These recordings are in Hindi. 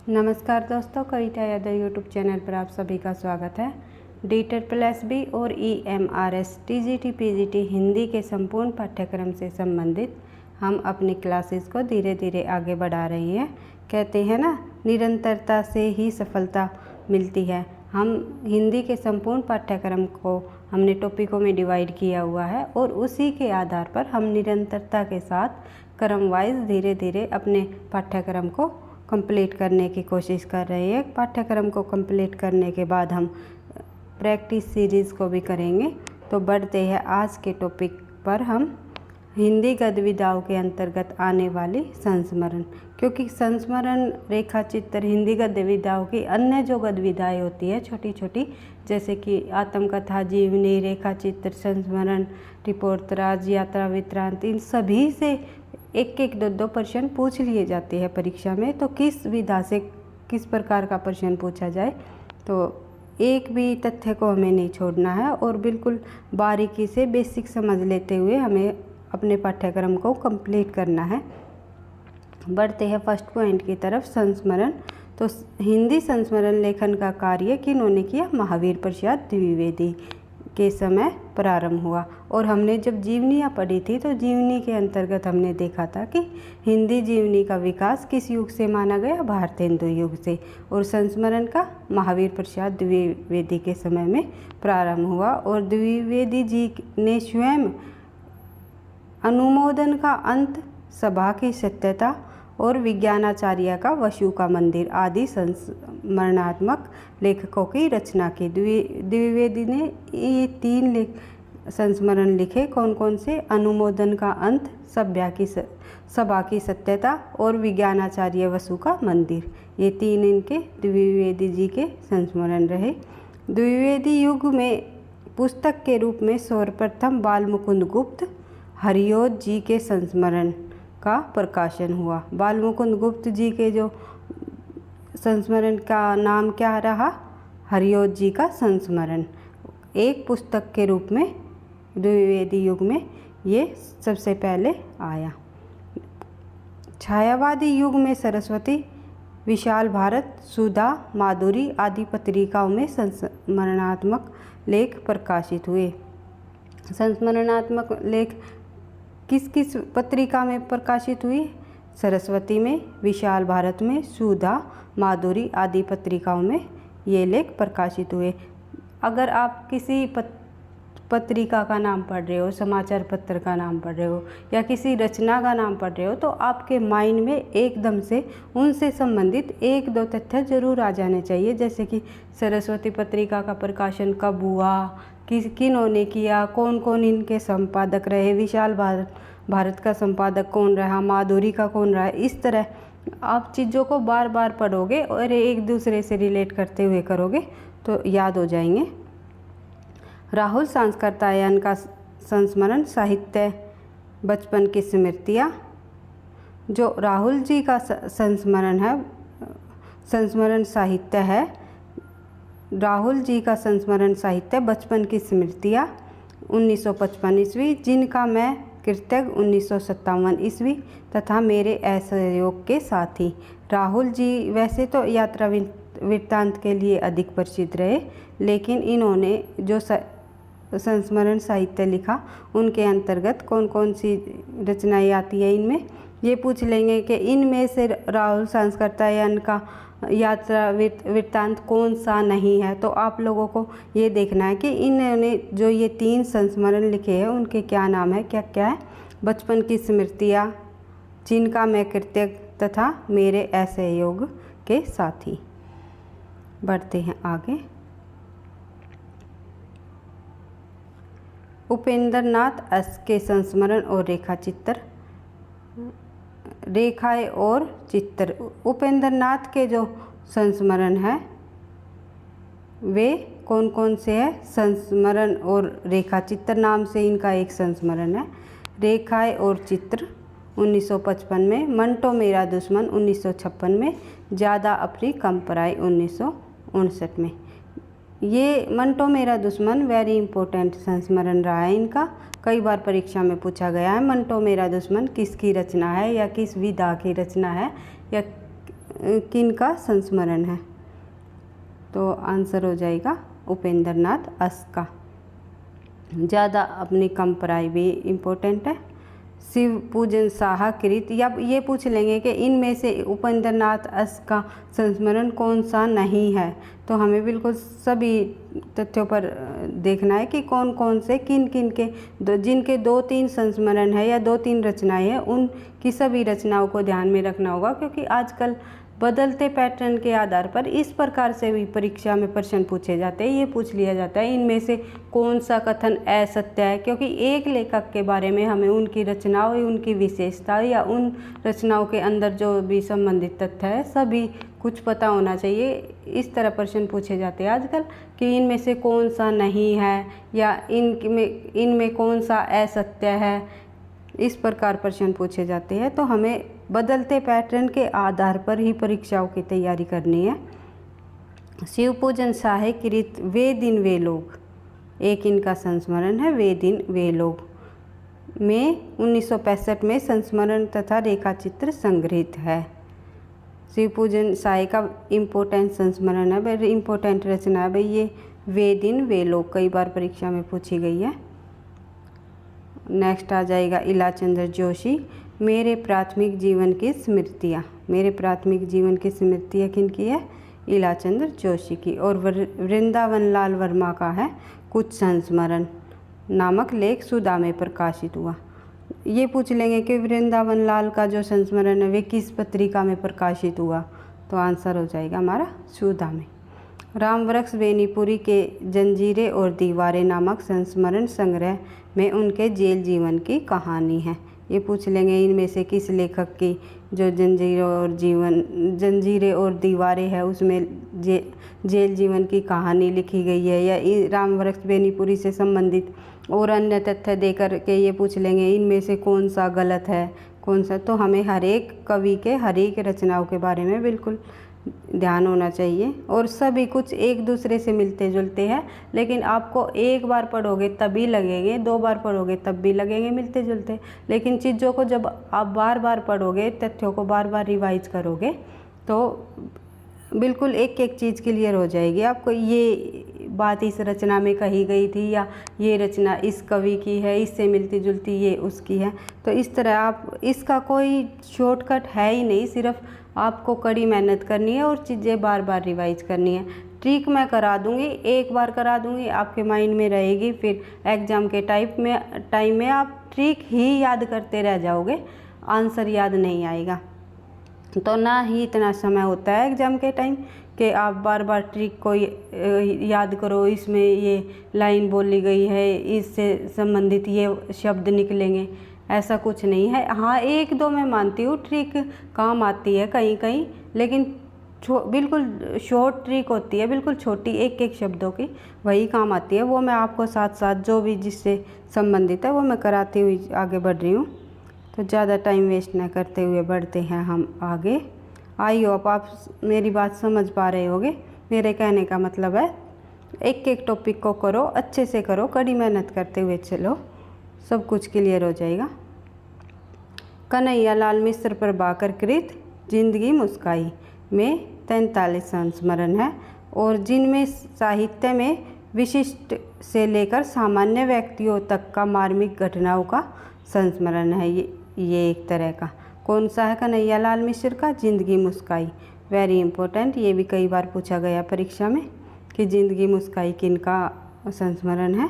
नमस्कार दोस्तों, कविता यादव यूट्यूब चैनल पर आप सभी का स्वागत है। D+B और EMRS TGT PGT हिंदी के संपूर्ण पाठ्यक्रम से संबंधित हम अपनी क्लासेस को धीरे धीरे आगे बढ़ा रहे हैं। कहते हैं ना, निरंतरता से ही सफलता मिलती है। हम हिंदी के संपूर्ण पाठ्यक्रम को हमने टॉपिकों में डिवाइड किया हुआ है और उसी के आधार पर हम निरंतरता के साथ क्रम वाइज धीरे धीरे अपने पाठ्यक्रम को कंप्लीट करने की कोशिश कर रहे हैं। पाठ्यक्रम को कंप्लीट करने के बाद हम प्रैक्टिस सीरीज़ को भी करेंगे। तो बढ़ते हैं आज के टॉपिक पर। हम हिंदी गद्यविधाओं के अंतर्गत आने वाली संस्मरण, क्योंकि संस्मरण रेखा चित्र हिंदी गद्यविधाओं की अन्य जो गद्यविधाएँ होती है छोटी छोटी, जैसे कि आत्मकथा, जीवनी, रेखा चित्र, संस्मरण, रिपोर्ट, राज यात्रा, वृत्तांत, इन सभी से एक एक दो प्रश्न पूछ लिए जाते हैं परीक्षा में। तो किस विधा से किस प्रकार का प्रश्न पूछा जाए, तो एक भी तथ्य को हमें नहीं छोड़ना है और बिल्कुल बारीकी से बेसिक समझ लेते हुए हमें अपने पाठ्यक्रम को कंप्लीट करना है। बढ़ते हैं फर्स्ट पॉइंट की तरफ, संस्मरण। तो हिंदी संस्मरण लेखन का कार्य किन्होंने किया? महावीर प्रसाद द्विवेदी के समय प्रारंभ हुआ। और हमने जब जीवनियाँ पढ़ी थी तो जीवनी के अंतर्गत हमने देखा था कि हिंदी जीवनी का विकास किस युग से माना गया? भारतेंदु युग से। और संस्मरण का महावीर प्रसाद द्विवेदी के समय में प्रारंभ हुआ और द्विवेदी जी ने स्वयं अनुमोदन का अंत, सभा की सत्यता और विज्ञानाचार्य का वसु का मंदिर आदि संस्मरणात्मक लेखकों की रचना की। द्विवेदी ने ये 3 संस्मरण लिखे। कौन कौन से? अनुमोदन का अंत, सभा की सत्यता और विज्ञानाचार्य वसु का मंदिर। ये 3 इनके द्विवेदी जी के संस्मरण रहे। द्विवेदी युग में पुस्तक के रूप में सर्वप्रथम बाल मुकुंद गुप्त हरियोध जी के संस्मरण का प्रकाशन हुआ। बाल मुकुंद गुप्त जी के जो संस्मरण का नाम क्या रहा? हरियोध जी का संस्मरण। एक पुस्तक के रूप में द्विवेदी युग में ये सबसे पहले आया। छायावादी युग में सरस्वती, विशाल भारत, सुधा, माधुरी आदि पत्रिकाओं में संस्मरणात्मक लेख प्रकाशित हुए। संस्मरणात्मक लेख किस किस पत्रिका में प्रकाशित हुई? सरस्वती में, विशाल भारत में, सुधा, माधुरी आदि पत्रिकाओं में ये लेख प्रकाशित हुए। अगर आप किसी पत्रिका का नाम पढ़ रहे हो, समाचार पत्र का नाम पढ़ रहे हो या किसी रचना का नाम पढ़ रहे हो, तो आपके माइंड में एकदम से उनसे संबंधित 1-2 तथ्य जरूर आ जाने चाहिए। जैसे कि सरस्वती पत्रिका का प्रकाशन कब हुआ, किन्होंने किया, कौन कौन इनके संपादक रहे, विशाल भारत का संपादक कौन रहा, माधुरी का कौन रहा। इस तरह आप चीज़ों को बार बार पढ़ोगे और एक दूसरे से रिलेट करते हुए करोगे तो याद हो जाएंगे। राहुल सांस्कृत्यायन का संस्मरण, साहित्य, बचपन की स्मृतियाँ। जो राहुल जी का संस्मरण है, संस्मरण साहित्य है, राहुल जी का संस्मरण साहित्य बचपन की स्मृतियाँ 1955 ईस्वी, जिनका मैं कृतज्ञ 1957 ईस्वी तथा मेरे असहयोग के साथी। राहुल जी वैसे तो यात्रा वृत्तांत के लिए अधिक प्रसिद्ध रहे, लेकिन इन्होंने जो संस्मरण साहित्य लिखा उनके अंतर्गत कौन कौन सी रचनाएँ आती है इनमें, ये पूछ लेंगे कि इनमें से राहुल सांस्कृत्यायन का यात्रा वृत्तांत कौन सा नहीं है। तो आप लोगों को ये देखना है कि इन्होंने जो ये 3 संस्मरण लिखे हैं उनके क्या नाम है, क्या क्या है? बचपन की स्मृतियाँ, जिनका मैं कृतज्ञ तथा मेरे असहयोग के साथी। बढ़ते हैं आगे। उपेंद्र नाथ एस के संस्मरण और रेखा चित्र, रेखाएं और चित्र। उपेंद्र नाथ के जो संस्मरण है वे कौन कौन से हैं? संस्मरण और रेखा चित्र नाम से इनका एक संस्मरण है। रेखाएं और चित्र 1955 में, मंटो मेरा दुश्मन 1956 में, ज़्यादा अपनी कम पराई 1959 में। ये मंटो मेरा दुश्मन वेरी इंपॉर्टेंट संस्मरण रहा है इनका। कई बार परीक्षा में पूछा गया है मंटो मेरा दुश्मन किसकी रचना है या किस विधा की रचना है या किन का संस्मरण है? तो आंसर हो जाएगा उपेंद्र नाथ अस का। ज़्यादा अपनी कम पराई भी इम्पोर्टेंट है। शिव पूजन साहा कृत, या ये पूछ लेंगे कि इनमें से उपेंद्र नाथ अस का संस्मरण कौन सा नहीं है, तो हमें बिल्कुल सभी तथ्यों पर देखना है कि कौन कौन से किन किन के जिनके 2-3 संस्मरण है या 2-3 रचनाएं हैं, उनकी सभी रचनाओं को ध्यान में रखना होगा, क्योंकि आजकल बदलते पैटर्न के आधार पर इस प्रकार से भी परीक्षा में प्रश्न पूछे जाते हैं। ये पूछ लिया जाता है इनमें से कौन सा कथन असत्य है, क्योंकि एक लेखक के बारे में हमें उनकी रचनाओं, उनकी विशेषता या उन रचनाओं के अंदर जो भी संबंधित तथ्य है सभी कुछ पता होना चाहिए। इस तरह प्रश्न पूछे जाते हैं आजकल कि इनमें से कौन सा नहीं है या इनमें कौन सा असत्य है, इस प्रकार प्रश्न पूछे जाते हैं। तो हमें बदलते पैटर्न के आधार पर ही परीक्षाओं की तैयारी करनी है। शिव पूजन साहे कृत वे दिन वे लोग, एक इनका संस्मरण है वे दिन वे लोग में 1965 में संस्मरण तथा रेखाचित्र संग्रहित है। शिव पूजन साहे का इम्पोर्टेंट संस्मरण है, वेरी इम्पोर्टेंट रचना है भाई ये वे दिन वे लोग, कई बार परीक्षा में पूछी गई है। नेक्स्ट आ जाएगा इलाचंद्र जोशी, मेरे प्राथमिक जीवन की स्मृतियाँ। मेरे प्राथमिक जीवन की स्मृतियाँ किन की है? इलाचंद्र जोशी की। और वृंदावन लाल वर्मा का है कुछ संस्मरण नामक लेख सुधा में प्रकाशित हुआ। ये पूछ लेंगे कि वृंदावन लाल का जो संस्मरण है वे किस पत्रिका में प्रकाशित हुआ, तो आंसर हो जाएगा हमारा सुधा में। रामवृक्ष बेनीपुरी के जंजीरें और दीवारें नामक संस्मरण संग्रह में उनके जेल जीवन की कहानी है। ये पूछ लेंगे इनमें से किस लेखक की जो जंजीरें और दीवारें है उसमें जेल जीवन की कहानी लिखी गई है, या रामवृक्ष बेनीपुरी से संबंधित और अन्य तथ्य देकर के ये पूछ लेंगे इनमें से कौन सा गलत है कौन सा। तो हमें हर एक कवि के हर एक रचनाओं के बारे में बिल्कुल ध्यान होना चाहिए, और सभी कुछ एक दूसरे से मिलते जुलते हैं, लेकिन आपको एक बार पढ़ोगे तभी लगेंगे, 2 बार पढ़ोगे तब भी लगेंगे मिलते जुलते, लेकिन चीज़ों को जब आप बार बार पढ़ोगे, तथ्यों को बार बार रिवाइज करोगे तो बिल्कुल एक एक चीज़ क्लियर हो जाएगी आपको। ये बात इस रचना में कही गई थी या ये रचना इस कवि की है, इससे मिलती जुलती ये उसकी है। तो इस तरह आप, इसका कोई शॉर्टकट है ही नहीं, सिर्फ आपको कड़ी मेहनत करनी है और चीज़ें बार बार रिवाइज करनी है। ट्रिक मैं करा दूंगी, एक बार करा दूंगी, आपके माइंड में रहेगी, फिर एग्ज़ाम के टाइम में आप ट्रिक ही याद करते रह जाओगे, आंसर याद नहीं आएगा। तो ना ही इतना समय होता है एग्ज़ाम के टाइम कि आप बार बार ट्रिक को याद करो, इसमें ये लाइन बोली गई है, इससे संबंधित ये शब्द निकलेंगे, ऐसा कुछ नहीं है। हाँ, 1-2 मैं मानती हूँ ट्रिक काम आती है कहीं कहीं, लेकिन बिल्कुल शॉर्ट ट्रिक होती है, बिल्कुल छोटी एक एक शब्दों की, वही काम आती है। वो मैं आपको साथ साथ जो भी जिससे संबंधित है वो मैं कराती हुई आगे बढ़ रही हूँ। तो ज़्यादा टाइम वेस्ट न करते हुए बढ़ते हैं हम आगे। आई होप आप मेरी बात समझ पा रहे होगे। मेरे कहने का मतलब है एक एक टॉपिक को करो, अच्छे से करो, कड़ी मेहनत करते हुए चलो, सब कुछ क्लियर हो जाएगा। कन्हैया लाल मिश्र प्रभाकर कृत जिंदगी मुस्काई में 43 संस्मरण है, और जिनमें साहित्य में विशिष्ट से लेकर सामान्य व्यक्तियों तक का मार्मिक घटनाओं का संस्मरण है। ये एक तरह का कौन सा है? कन्हैया लाल मिश्र का जिंदगी मुस्काई, वेरी इंपॉर्टेंट। ये भी कई बार पूछा गया परीक्षा में कि जिंदगी मुस्काई किन का संस्मरण है।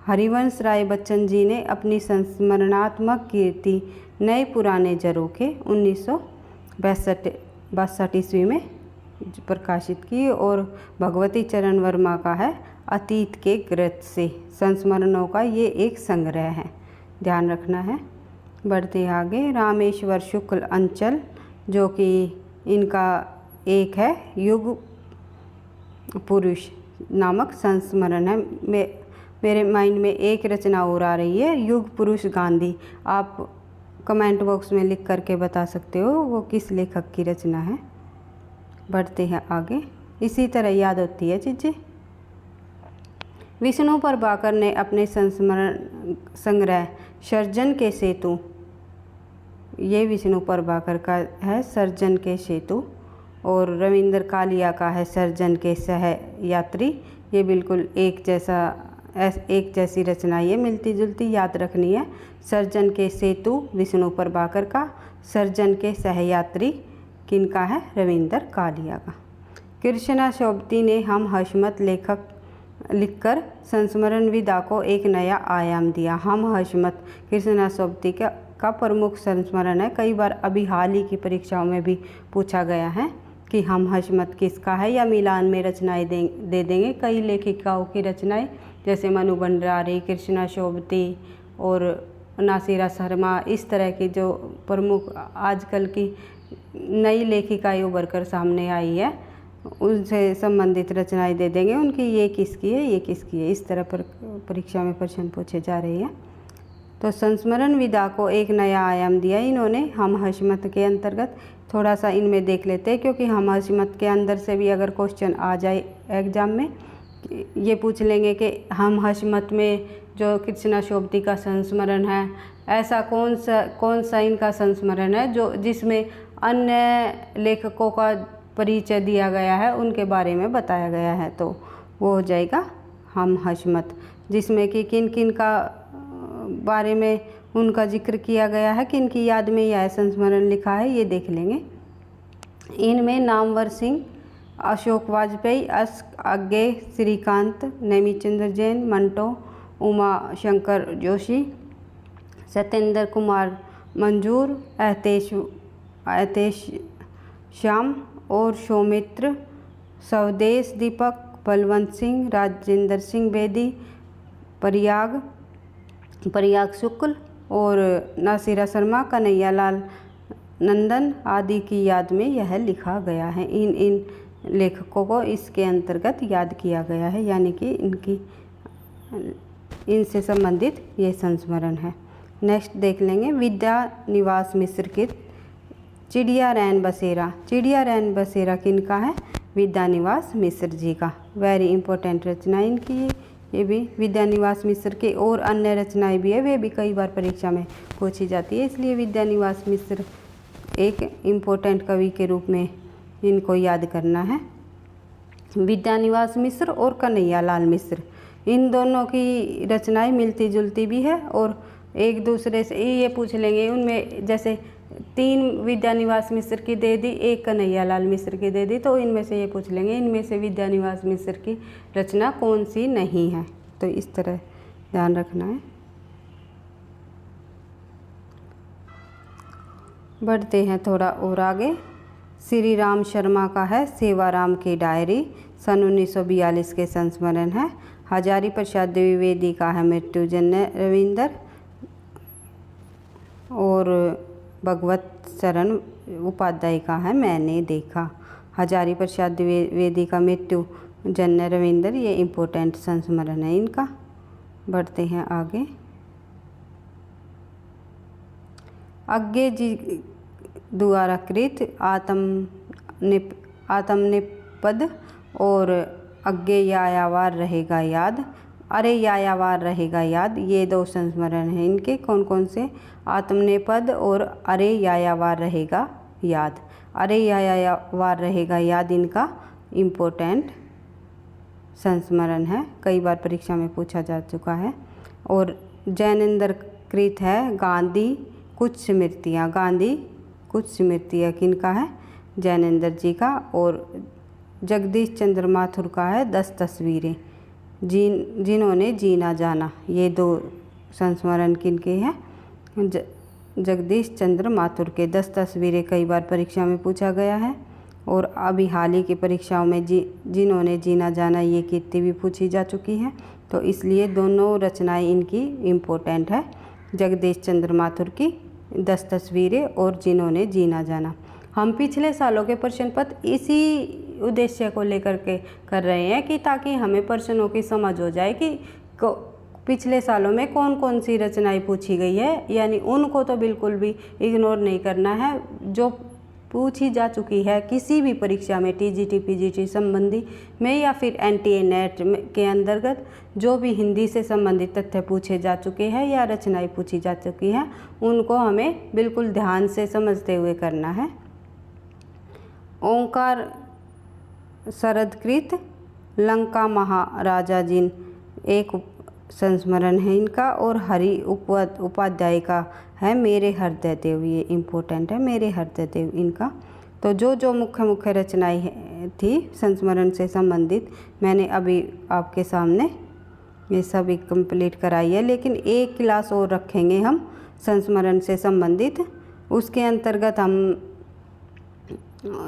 हरिवंश राय बच्चन जी ने अपनी संस्मरणात्मक कीर्ति नए पुराने झरोखे 1962 ईस्वी में प्रकाशित की, और भगवती चरण वर्मा का है अतीत के ग्रंथ से संस्मरणों का ये एक संग्रह है, ध्यान रखना है। बढ़ते आगे, रामेश्वर शुक्ल अंचल जो कि इनका एक है युग पुरुष नामक संस्मरण है। मेरे माइंड में एक रचना और आ रही है युग पुरुष गांधी, आप कमेंट बॉक्स में लिख करके बता सकते हो वो किस लेखक की रचना है। बढ़ते हैं आगे, इसी तरह याद होती है चीज़ें। विष्णु प्रभाकर ने अपने संस्मरण संग्रह सर्जन के सेतु, ये विष्णु प्रभाकर का है सर्जन के सेतु, और रविंद्र कालिया का है सर्जन के सहयात्री। ये बिल्कुल एक जैसी रचना, ये मिलती जुलती याद रखनी है। सर्जन के सेतु विष्णु प्रभाकर का, सर्जन के सहयात्री किनका है, रविंद्र कालिया का। कृष्णा शोभती ने हम हशमत लिखकर संस्मरण विधा को एक नया आयाम दिया। हम हशमत कृष्णा शोभती का प्रमुख संस्मरण है। कई बार अभी हाल ही की परीक्षाओं में भी पूछा गया है कि हम हशमत किसका है, या मिलान में रचनाएं दे देंगे। कई लेखिकाओं की रचनाएं जैसे मनु भंडारी, कृष्णा शोभती और नासिरा शर्मा, इस तरह की जो प्रमुख आजकल की नई लेखिकाएं उभर कर सामने आई है, उनसे संबंधित रचनाएं दे देंगे उनकी, ये किसकी है, ये किसकी है। इस तरह पर परीक्षा में प्रश्न पूछे जा रहे हैं। तो संस्मरण विधा को एक नया आयाम दिया इन्होंने हम हशमत के अंतर्गत। थोड़ा सा इनमें देख लेते हैं, क्योंकि हम हशमत के अंदर से भी अगर क्वेश्चन आ जाए एग्जाम में, ये पूछ लेंगे कि हम हशमत में जो कृष्णा शोभती का संस्मरण है, ऐसा कौन सा इनका संस्मरण है जो जिसमें अन्य लेखकों का परिचय दिया गया है, उनके बारे में बताया गया है। तो वो हो जाएगा हम हशमत, जिसमें कि किन किन का बारे में उनका जिक्र किया गया है, किन की याद में यह संस्मरण लिखा है, ये देख लेंगे। इनमें नामवर सिंह, अशोक वाजपेयी, आज्ञे श्रीकांत, नेमीचंद्र जैन, मंटो, उमा शंकर जोशी, सत्येंद्र कुमार मंजूर, अहतेश श्याम और सौमित्र, स्वदेश दीपक, बलवंत सिंह, राजेंद्र सिंह बेदी, प्रयाग शुक्ल और नासिरा शर्मा, कन्हैया लाल नंदन आदि की याद में यह लिखा गया है। इन लेखकों को इसके अंतर्गत याद किया गया है, यानी कि इनसे संबंधित ये संस्मरण है। नेक्स्ट देख लेंगे विद्या निवास मिश्र की चिड़िया रैन बसेरा। चिड़िया रैन बसेरा किनका है, विद्या निवास मिश्र जी का। वेरी इंपॉर्टेंट रचना इनकी ये भी। विद्या निवास मिश्र के और अन्य रचनाएं भी है, वे भी कई बार परीक्षा में पूछी जाती है, इसलिए विद्या निवास मिश्र एक इम्पोर्टेंट कवि के रूप में इनको याद करना है। विद्या निवास मिश्र और कन्हैया लाल मिश्र, इन दोनों की रचनाएं मिलती जुलती भी है और एक दूसरे से ये पूछ लेंगे उनमें, जैसे 3 विद्या निवास मिश्र की दे दी, 1 कन्हैया लाल मिश्र की दे दी, तो इनमें से ये पूछ लेंगे इनमें से विद्या निवास मिश्र की रचना कौन सी नहीं है। तो इस तरह ध्यान रखना है। बढ़ते हैं थोड़ा और आगे। श्री राम शर्मा का है सेवाराम की डायरी, सन 1942 के संस्मरण है। हजारी प्रसाद द्विवेदी का है मृत्युजन्य रविंद्र, और भगवत शरण उपाध्याय का है मैंने देखा। हजारी प्रसाद द्विवेदी का मृत्युजन्य रविंद्र, ये इम्पोर्टेंट संस्मरण है इनका। बढ़ते हैं आगे। आज्ञे जी द्वारा कृत आत्मनिपद और आज्ञे यायावार रहेगा याद, अरे यायावार रहेगा याद, ये 2 संस्मरण हैं इनके। कौन कौन से, आत्मनेपद और अरे यायावार रहेगा याद। अरे यायावार रहेगा याद इनका इम्पोर्टेंट संस्मरण है, कई बार परीक्षा में पूछा जा चुका है। और जैनेन्द्र कृत है गांधी कुछ स्मृतियाँ। गांधी कुछ स्मृतियाँ किनका है, जैनेन्द्र जी का। और जगदीश चंद्र माथुर का है 10 तस्वीरें जिन्होंने जीना जाना, ये 2 संस्मरण किनके हैं, जगदीश चंद्र माथुर के। 10 तस्वीरें कई बार परीक्षा में पूछा गया है, और अभी हाल ही की परीक्षाओं में जिन्होंने जीना जाना, ये कीर्ति भी पूछी जा चुकी है। तो इसलिए दोनों रचनाएं इनकी इम्पोर्टेंट है, जगदीश चंद्र माथुर की 10 तस्वीरें और जिन्होंने जीना जाना। हम पिछले सालों के प्रश्न पत्र इसी उद्देश्य को लेकर के कर रहे हैं कि ताकि हमें प्रश्नों की समझ हो जाए कि पिछले सालों में कौन कौन सी रचनाएं पूछी गई है, यानी उनको तो बिल्कुल भी इग्नोर नहीं करना है। जो पूछी जा चुकी है किसी भी परीक्षा में, टीजीटी पीजीटी संबंधी में या फिर एनटीए नेट के अंतर्गत जो भी हिंदी से संबंधित तथ्य पूछे जा चुके हैं या रचनाएं पूछी जा चुकी हैं, उनको हमें बिल्कुल ध्यान से समझते हुए करना है। ओंकार शरदकृत लंका महाराजा जिन एक संस्मरण है इनका। और हरि उपाध्याय का है मेरे हृदय देव, ये इम्पोर्टेंट है, मेरे हृदय देव इनका। तो जो मुख्य रचनाएं थी संस्मरण से संबंधित मैंने अभी आपके सामने ये सभी कंप्लीट कराई है। लेकिन एक क्लास और रखेंगे हम संस्मरण से संबंधित, उसके अंतर्गत हम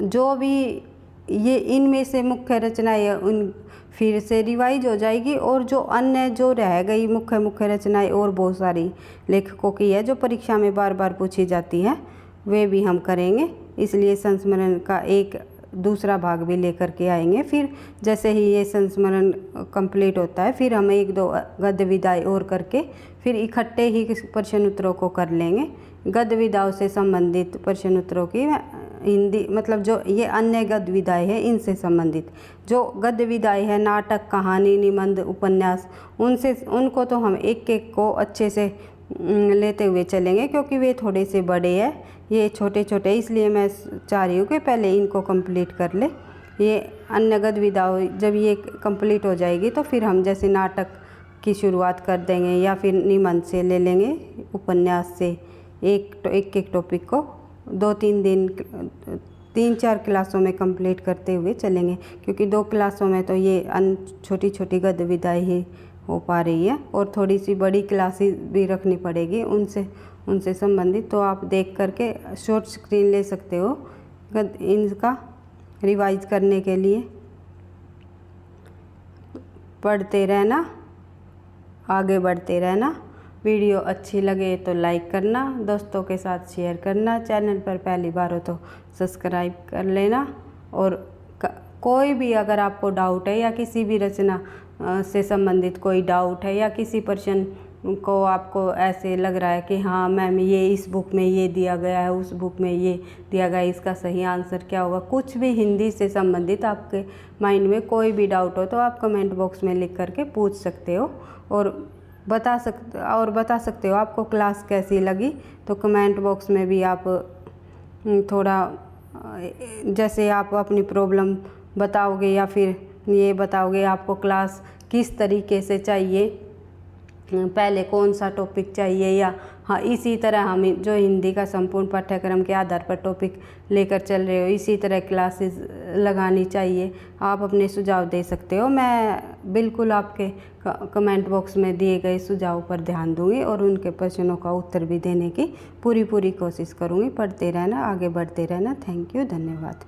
जो भी ये इनमें से मुख्य रचनाएं उन फिर से रिवाइज हो जाएगी, और जो अन्य जो रह गई मुख्य रचनाएं और बहुत सारी लेखकों की है जो परीक्षा में बार बार पूछी जाती है, वे भी हम करेंगे। इसलिए संस्मरण का एक दूसरा भाग भी लेकर के आएंगे। फिर जैसे ही ये संस्मरण कंप्लीट होता है फिर हम एक दो गद्य विदाई और करके फिर इकट्ठे ही प्रश्न उत्तरों को कर लेंगे। गद्य विदाओं से संबंधित प्रश्न उत्तरों की हिंदी मतलब जो ये अन्य गद्य विदाई है इनसे संबंधित जो गद्य विदाई है, नाटक, कहानी, निबंध, उपन्यास, उनको तो हम एक एक को अच्छे से लेते हुए चलेंगे, क्योंकि वे थोड़े से बड़े हैं, ये छोटे छोटे, इसलिए मैं चाह रही हूँ कि पहले इनको कंप्लीट कर ले। ये अन्य गद्य विदाई जब ये कंप्लीट हो जाएगी तो फिर हम जैसे नाटक की शुरुआत कर देंगे या फिर निबंध से ले लेंगे, उपन्यास से एक टॉपिक को 2-3 दिन 3-4 क्लासों में कंप्लीट करते हुए चलेंगे, क्योंकि 2 क्लासों में तो ये छोटी छोटी गद्य विदाई ही हो पा रही है, और थोड़ी सी बड़ी क्लासेस भी रखनी पड़ेगी उनसे संबंधित। तो आप देख करके शॉर्ट स्क्रीन ले सकते हो इनका रिवाइज करने के लिए। पढ़ते रहना, आगे बढ़ते रहना। वीडियो अच्छी लगे तो लाइक करना, दोस्तों के साथ शेयर करना, चैनल पर पहली बार हो तो सब्सक्राइब कर लेना। और कोई भी अगर आपको डाउट है या किसी भी रचना से संबंधित कोई डाउट है या किसी प्रश्न को आपको ऐसे लग रहा है कि हाँ मैम ये इस बुक में ये दिया गया है, उस बुक में ये दिया गया है, इसका सही आंसर क्या होगा, कुछ भी हिंदी से संबंधित आपके माइंड में कोई भी डाउट हो तो आप कमेंट बॉक्स में लिख करके पूछ सकते हो और बता सकते हो आपको क्लास कैसी लगी। तो कमेंट बॉक्स में भी आप थोड़ा जैसे आप अपनी प्रॉब्लम बताओगे या फिर ये बताओगे आपको क्लास किस तरीके से चाहिए, पहले कौन सा टॉपिक चाहिए, या हाँ इसी तरह हम जो हिंदी का संपूर्ण पाठ्यक्रम के आधार पर टॉपिक लेकर चल रहे हो इसी तरह क्लासेस लगानी चाहिए। आप अपने सुझाव दे सकते हो, मैं बिल्कुल आपके कमेंट बॉक्स में दिए गए सुझाव पर ध्यान दूंगी और उनके प्रश्नों का उत्तर भी देने की पूरी कोशिश करूंगी। पढ़ते रहना, आगे बढ़ते रहना। थैंक यू, धन्यवाद।